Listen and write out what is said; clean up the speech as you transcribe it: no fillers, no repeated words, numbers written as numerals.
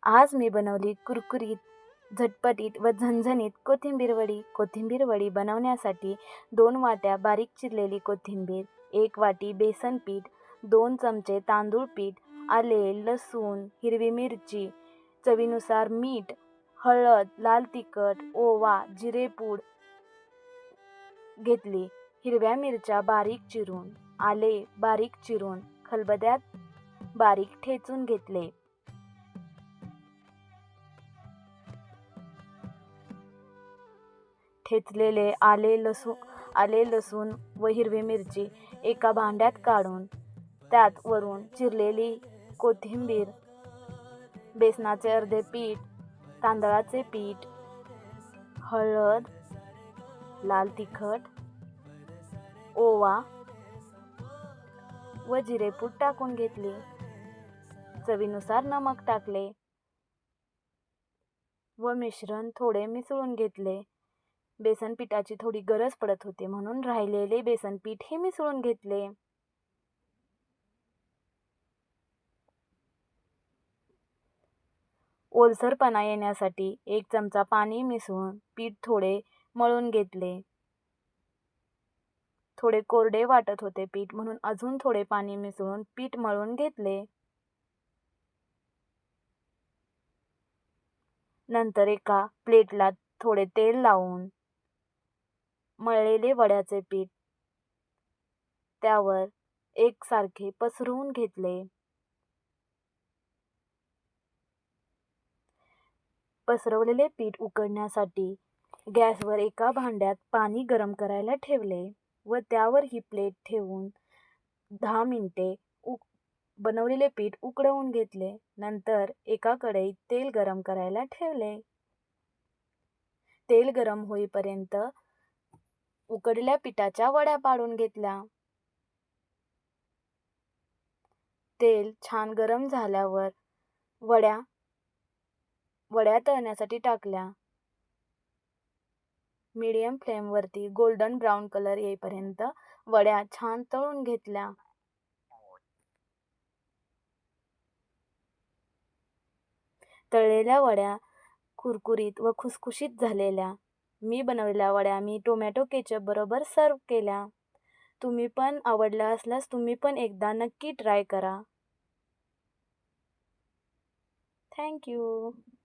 आज मी बनवली कुरकुरीत, झटपटीत व झणझणीत कोथिंबीर वडी. कोथिंबीर वडी बनवण्यासाठी 2 वाट्या बारीक चिरलेली कोथिंबीर, 1 वाटी बेसन पीठ, 2 चमचे तांदूळ पीठ, आले, लसूण, हिरवी मिरची, चवीनुसार मीठ, हळद, लाल तिखट, ओवा, जिरेपूड घेतली. हिरव्या मिरच्या बारीक चिरून, आले बारीक चिरून, खलबत्त्यात बारीक ठेचून घेतले. ठेचलेले आले लसूण व हिरवी मिरची एका भांड्यात काढून त्यात वरून चिरलेली कोथिंबीर, बेसनाचे अर्धे पीठ, तांदळाचे पीठ, हळद, लाल तिखट, ओवा व जिरेपूड टाकून घेतली. चवीनुसार नमक टाकले व मिश्रण थोडे मिसळून घेतले. बेसन पिठाची थोडी गरज पडत होती म्हणून राहिलेले बेसन पीठ हे मिसळून घेतले. ओलसरपणा येण्यासाठी 1 चमचा पाणी मिसळून पीठ थोडे मळून घेतले. थोडे कोरडे वाटत होते पीठ म्हणून अजून थोडे पाणी मिसळून पीठ मळून घेतले. नंतर एका प्लेटला थोडे तेल लावून मळलेले वड्याचे पीठ त्यावर एकसारखे पसरवून घेतले. पसरवलेले पीठ उकडण्यासाठी गॅसवर एका भांड्यात पाणी गरम करायला ठेवले व त्यावर ही प्लेट ठेवून 10 मिनिटे बनवलेले पीठ उकडवून घेतले. नंतर एका कढईत तेल गरम करायला ठेवले. तेल गरम होईपर्यंत उकडलेल्या पिठाच्या वड्या पाडून घेतल्या. तेल छान गरम झाल्यावर वड्या तळण्यासाठी टाकल्या. मीडियम फ्लेमवरती गोल्डन ब्राऊन कलर येईपर्यंत वड्या छान तळून घेतल्या. तळलेल्या वड्या कुरकुरीत व खुसखुशीत झालेल्या. मी बनवलेल्या वड्या मी टोमॅटो केचप बरोबर सर्व केल्या. तुम्ही पण आवडला असल्यास तुम्ही पण एकदा नक्की ट्राय करा. Thank you.